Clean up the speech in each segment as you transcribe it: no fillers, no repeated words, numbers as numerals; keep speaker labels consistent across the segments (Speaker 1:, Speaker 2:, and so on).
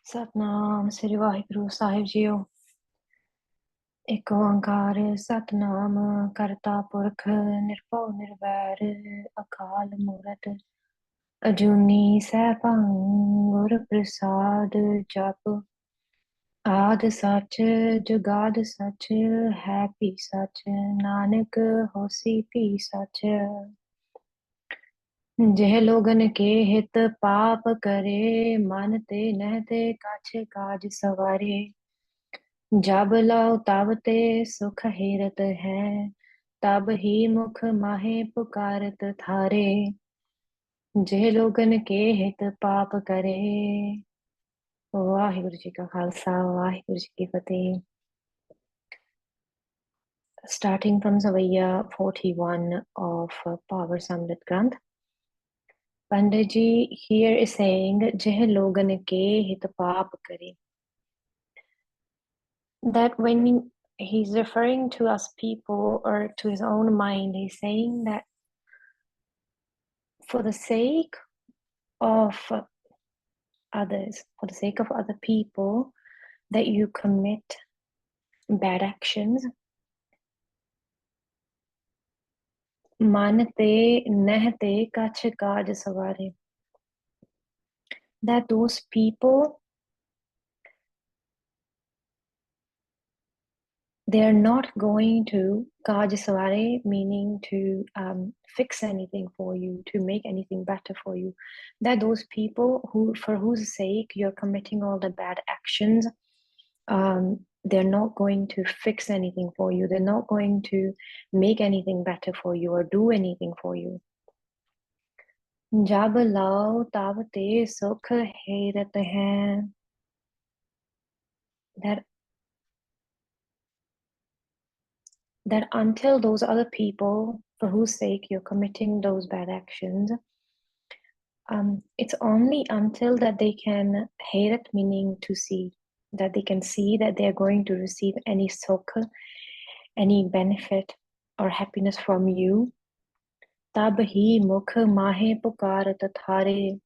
Speaker 1: सतनाम श्री वाहिगुरु साहिब जीओ। एक ओंकार सतनाम करता पुरख निरभउ निर्वैर अकाल मूरत अजूनी सैभं गुर प्रसाद जप आद सच जुगाद सच है भी सच नानक होसी भी सच। जेह लोगन के हित पाप करे मन ते नहते कछ काज सवारे जब लाओ तब ते सुख हेरत है तब ही मुख माहे पुकारत थारे जे लोगन के हित पाप करे। वाहिगुरु जी का खालसा वाहिगुरु जी की फतेह। Starting from Savaiya 41 of Bhavarsamrit Granth, Pandit ji here is saying jeh logan ke hit paap kare, that when he's referring to us people or to his own mind, he's saying that for the sake of others, for the sake of other people, that you commit bad actions. Manate nehte kach kaaj savare, that those people, they're not going to kaaj savare, meaning to fix anything for you, to make anything better for you. That those people who, for whose sake you're committing all the bad actions, they're not going to fix anything for you. They're not going to make anything better for you or do anything for you. जब लाओ तब ते सुख हेरत हैं, that until those other people for whose sake you're committing those bad actions, it's only until that they can herat, meaning to see, that they can see that they're going to receive any sukh, any benefit or happiness from you. Tab hi mukh mahe pukarat thare,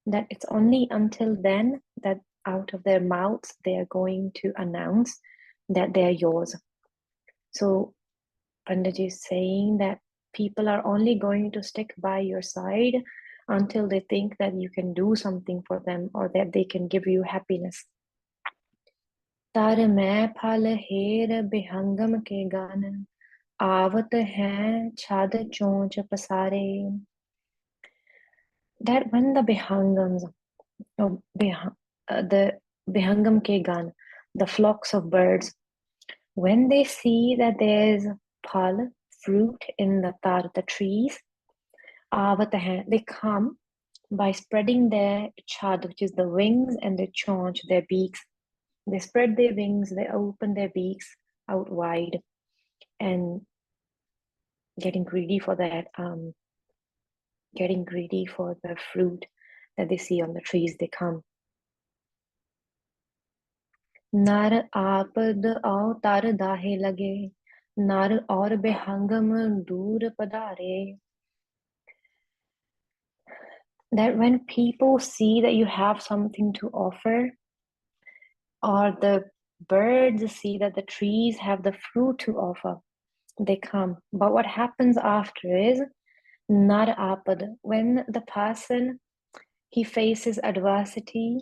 Speaker 1: that it's only until then that out of their mouths they are going to announce that they're yours. So Pandit is saying that people are only going to stick by your side until they think that you can do something for them or that they can give you happiness. Tar main phal her bihangam ke gan आवत हैं छाद चोंच पसारे, that when the bihangams, the bihangam ke gan, the flocks of birds, when they see that there's phal, fruit in the tar, the trees, avat hai, they come by spreading their chad, which is the wings, and their chaunch, their beaks. They spread their wings, they open their beaks out wide, and getting greedy for that, getting greedy for the fruit that they see on the trees. They come. Nar aapad aau tar dahe lage, nar aur behangam dur padare. That when people see that you have something to offer, or the birds see that the trees have the fruit to offer, they come. But what happens after is nar apad, when the person, he faces adversity,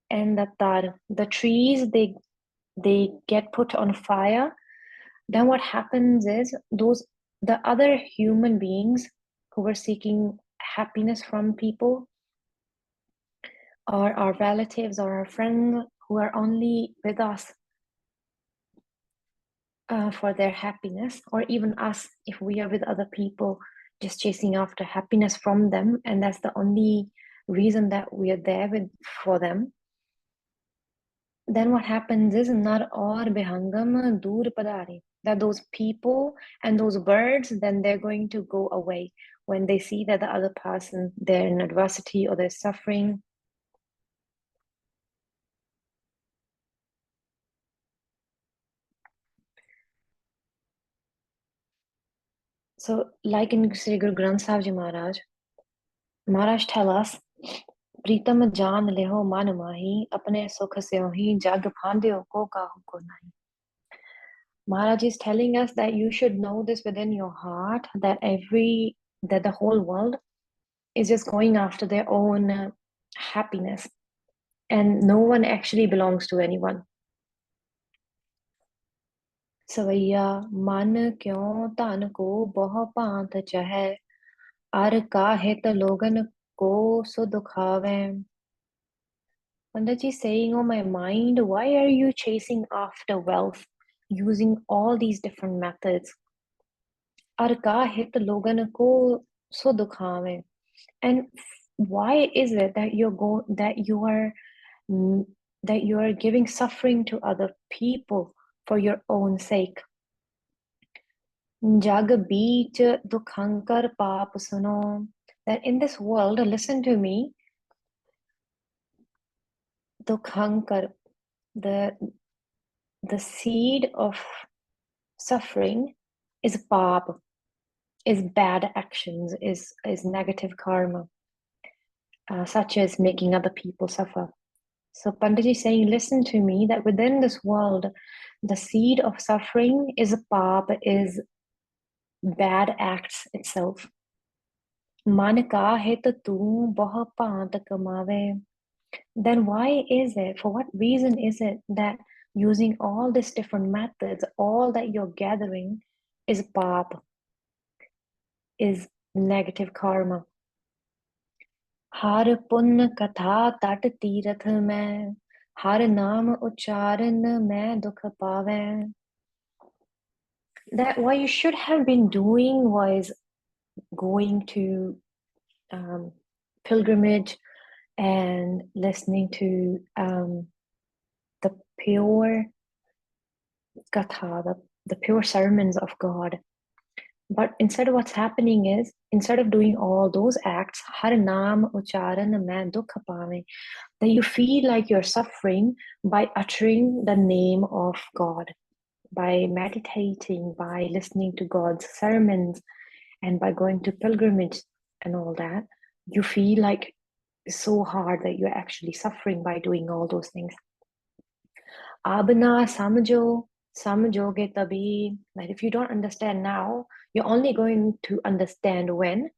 Speaker 1: and the trees, they get put on fire, then what happens is the other human beings who were seeking happiness from people, or our relatives or our friends who are only with us for their happiness, or even us if we are with other people just chasing after happiness from them, and that's the only reason that we are there for them, then what happens is nar aur behangam dur padare, that those people and those birds, then they're going to go away when they see that the other person, they're in adversity or they're suffering. So like in Sri Guru Granth Sahib Ji Maharaj tell us, प्रीतम जान लेहो मन माही अपने सुख स्यों ही जग फांद्यो को काहू को नाही. Maharaj is telling us that you should know this within your heart, that the whole world is just going after their own happiness, and no one actually belongs to anyone. सवैया मन क्यों धन को बहु भांत चहै अर का हित लोगन को सो दुखावे. Pandaji is saying, oh my mind, why are you chasing after wealth using all these different methods? Ar ka hit logan ko so dukhave. And why is it that that you are giving suffering to other people for your own sake? Jag beech dukhankar paap suno. That in this world, listen to me, dukhankar, the seed of suffering is paap, is bad actions, is negative karma, such as making other people suffer. So Panditji is saying, listen to me, that within this world, the seed of suffering is a paap, is bad acts itself. Man ka het tu bahut bhant kamave. Then why is it, for what reason is it that using all these different methods, all that you're gathering is paap, is negative karma? हर पुण्य कथा तट तीरथ में हर नाम उच्चारण में दुख पावे. That what you should have been doing was going to pilgrimage and listening to the pure katha, the pure sermons of God. But instead, what's happening is, instead of doing all those acts, har naam ucharan mein dukh paave, that you feel like you're suffering by uttering the name of God, by meditating, by listening to God's sermons, and by going to pilgrimage and all that. You feel like it's so hard that you're actually suffering by doing all those things. Abna samjoge tabi. That if you don't understand now, you're only going to understand when.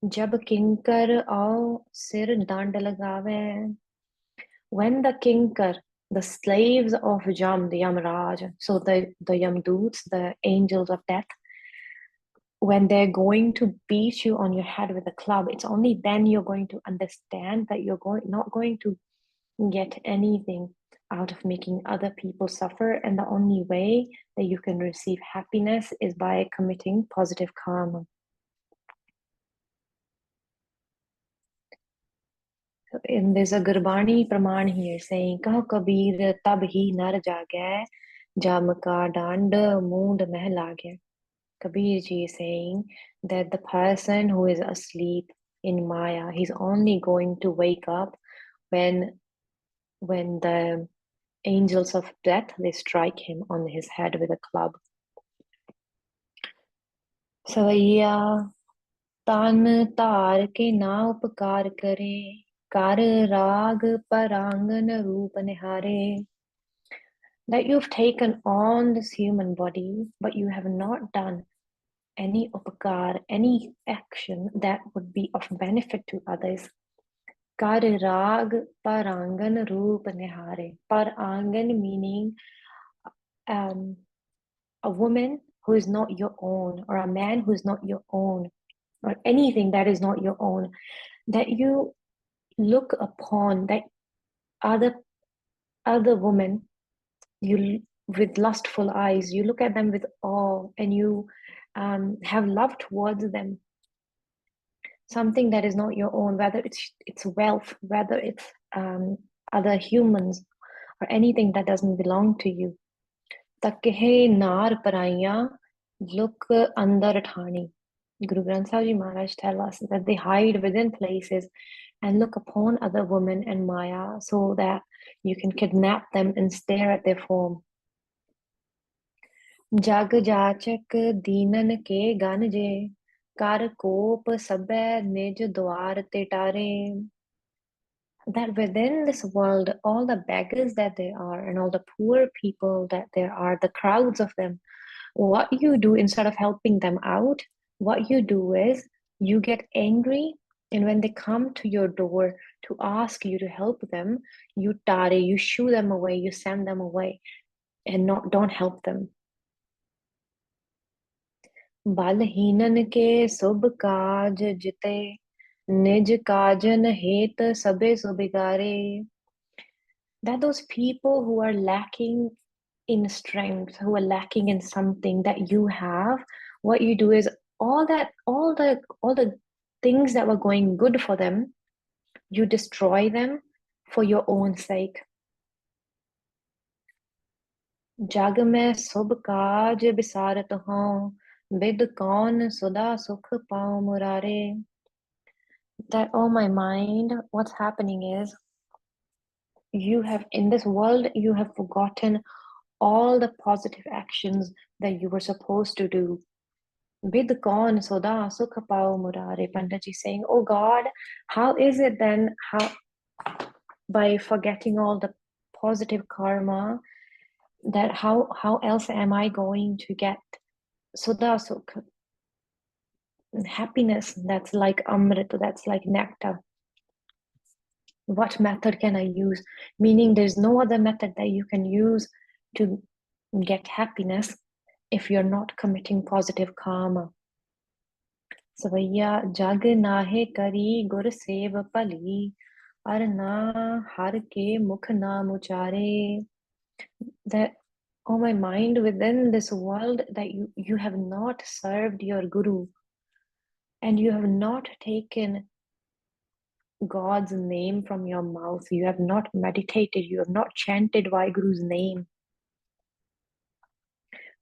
Speaker 1: Jab kinkar aao sir dand lagave. When the kinkar, the slaves of Yam, the Yamaraj, so the Yamdoots, the angels of death, when they're going to beat you on your head with a club, it's only then you're going to understand that you're not going to get anything out of making other people suffer, and the only way that you can receive happiness is by committing positive karma. And there's a Gurbani Praman here saying, Kaho Kabir tab hi nar jagay, jam ka dand moond meh lagay. Kabir ji is saying that the person who is asleep in Maya, he's only going to wake up when the angels of death, they strike him on his head with a club. Savaiya tan tar ke na upkar kare, kar rag parangan roop nihare. That you've taken on this human body, but you have not done any upakar, any action that would be of benefit to others. Kar rag parangan roop nihare. Parangan meaning a woman who is not your own, or a man who is not your own, or anything that is not your own, that you look upon, that other women, you with lustful eyes, you look at them with awe, and you have love towards them. Something that is not your own, whether it's wealth, whether it's other humans, or anything that doesn't belong to you. Takhe nar paraiya, look andar thani. Guru Granth Sahib Ji Maharaj tell us that they hide within places and look upon other women and Maya, so that you can kidnap them and stare at their form. Jag jachak deenan ke gan je, kar kop sabbe nij dwar te tare. that within this world, all the beggars that there are and all the poor people that there are, the crowds of them, what you do instead of helping them out, what you do is you get angry, and when they come to your door to ask you to help them, you tare, you shoo them away, you send them away, and don't help them. बलहीनन के शुभ काज जिते निज काजन हेत सबे सुबिगारे. That those people who are lacking in strength, who are lacking in something that you have, what you do is all the things that were going good for them, you destroy them for your own sake. जग में शुभ काज बिसारत हूँ, बिद कौन सुधा सुख पाऊं मुरारे. That, oh my mind, what's happening is you have, in this world, you have forgotten all the positive actions that you were supposed to do. Vid kaun soda sukha pao murare. Pandit ji saying, oh God, how is it then, how by forgetting all the positive karma, that how else am I going to get soda sukha, happiness that's like amrit, that's like nectar? What method can I use? Meaning there's no other method that you can use to get happiness if you're not committing positive karma. Savaya jag nahe kari gur sev pali, ar na har ke mukh na muchare. That, oh my mind, within this world, that you have not served your guru, and you have not taken God's name from your mouth, you have not meditated, you have not chanted Vaiguru's name.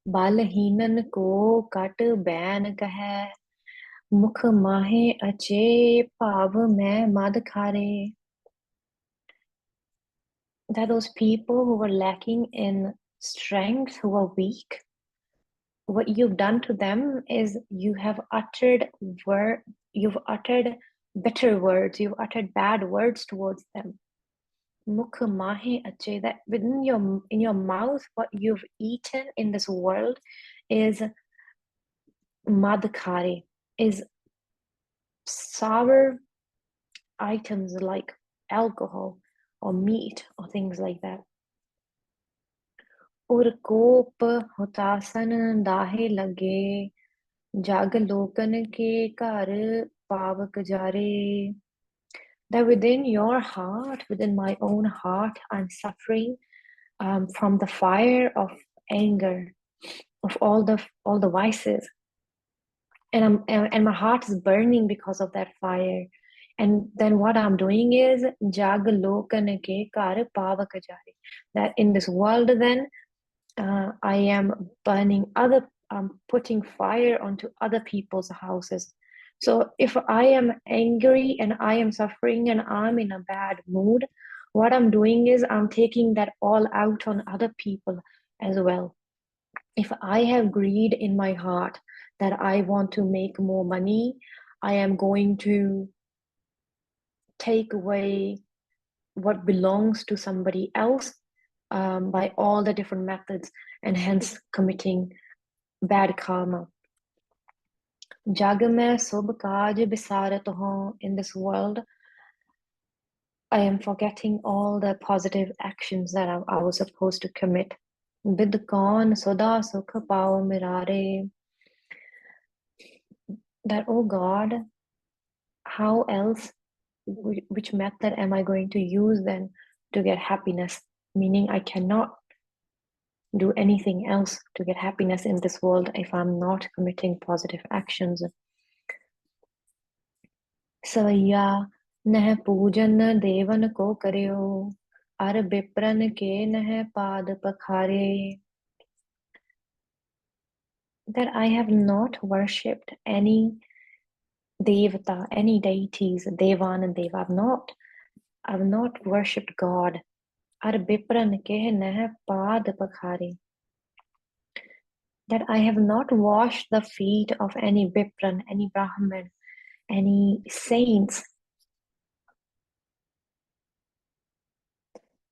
Speaker 1: Balहीnan ko kat bain kahe, mukh mahe ache pav mein mad khare. That those people who were lacking in strength, who were weak, what you've done to them is you have uttered you've uttered bitter words, you've uttered bad words towards them. Mukh mahe ache, that within in your mouth, what you've eaten in this world is mad khare, is sour items like alcohol or meat or things like that. Ur kop hutasan dahe lage, jag lokan ke kar pavak jare. That within your heart, within my own heart, I'm suffering from the fire of anger, of all the vices, and my heart is burning because of that fire. And then what I'm doing is jag lokan ke kar pavak jare. That in this world, then I am burning putting fire onto other people's houses. So if I am angry and I am suffering and I'm in a bad mood, what I'm doing is I'm taking that all out on other people as well. If I have greed in my heart that I want to make more money, I am going to take away what belongs to somebody else by all the different methods, and hence committing bad karma. Jag mein subh kaaj bisarat hoon. In this world, I am forgetting all the positive actions that I was supposed to commit. Vid kaun soda sukh pao mirare. That, oh God, how else, which method am I going to use then to get happiness? Meaning I cannot do anything else to get happiness in this world if I'm not committing positive actions. सवैया नह पूजन देवन को करियो, अर बिप्रन के नह पाद पखारे. That I have not worshipped any devata, any deities, devan and deva. I've not worshipped God. Ar bipran ke neh pad pakhare. That I have not washed the feet of any bipran, any brahman, any saints.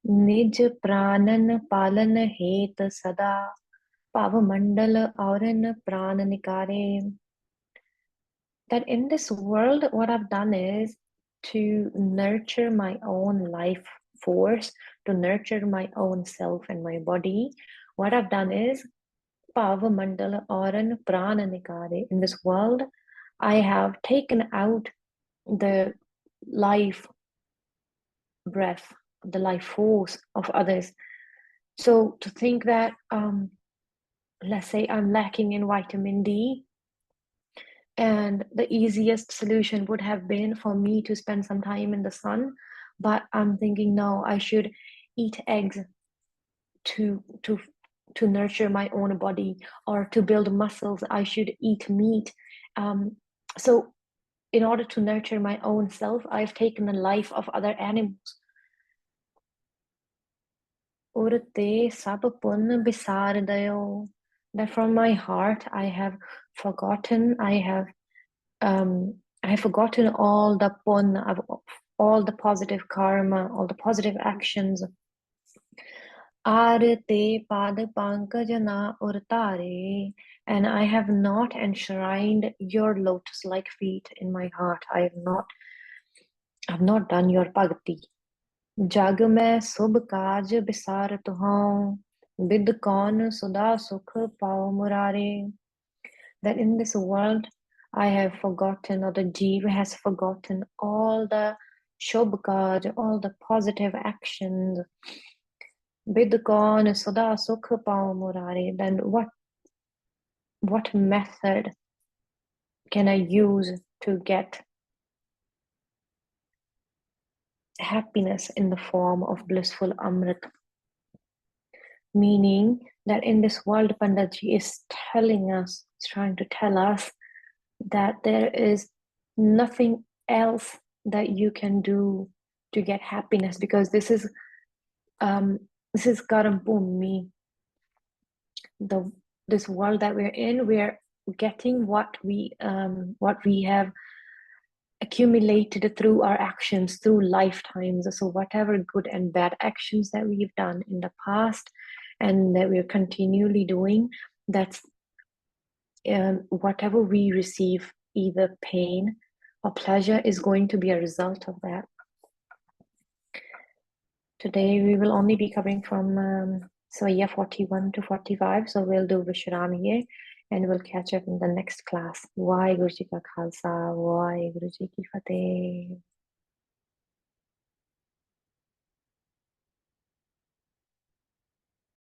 Speaker 1: निज प्राणन पालन हेत सदा Pavamandal auran prana nikare. That in this world, what I've done is to nurture my own life force, to nurture my own self and my body. What I've done is Pavamandal auran prana nikare. In this world, I have taken out the life breath, the life force of others. So to think that, let's say I'm lacking in vitamin D, and the easiest solution would have been for me to spend some time in the sun, but I'm thinking, no, I should eat eggs to to to nurture my own body, or to build muscles I should eat meat. So in order to nurture my own self, I've taken the life of other animals. Urte sab pun bisar dayo. That from my heart I have forgotten, I have forgotten all the pun, all the positive karma, all the positive actions. Arte pad pankajana urtare, and I have not enshrined your lotus-like feet in my heart. I have not done your bhakti. जग में शुभ काज बिसार तुहाऊं बिद कौन सुधा सुख पाओ मुरारे. That in this world I have forgotten, or the Jiva has forgotten, all the shubh kaj, all the positive actions. Bid kaun sada sukh pao murare. Then what method can I use to get happiness in the form of blissful Amrit? Meaning that in this world, Panditji is telling us, is trying to tell us that there is nothing else that you can do to get happiness, because this is Karam Bhumi. This world that we're in, we're getting what we have accumulated through our actions, through lifetimes. So whatever good and bad actions that we've done in the past and that we're continually doing, that's whatever we receive, either pain or pleasure, is going to be a result of that. Today we will only be covering from Swaya 41 to 45, so we'll do Vishram here and we'll catch up in the next class. Waheguru Ji Ka Khalsa, Waheguru Ji Ki Fateh.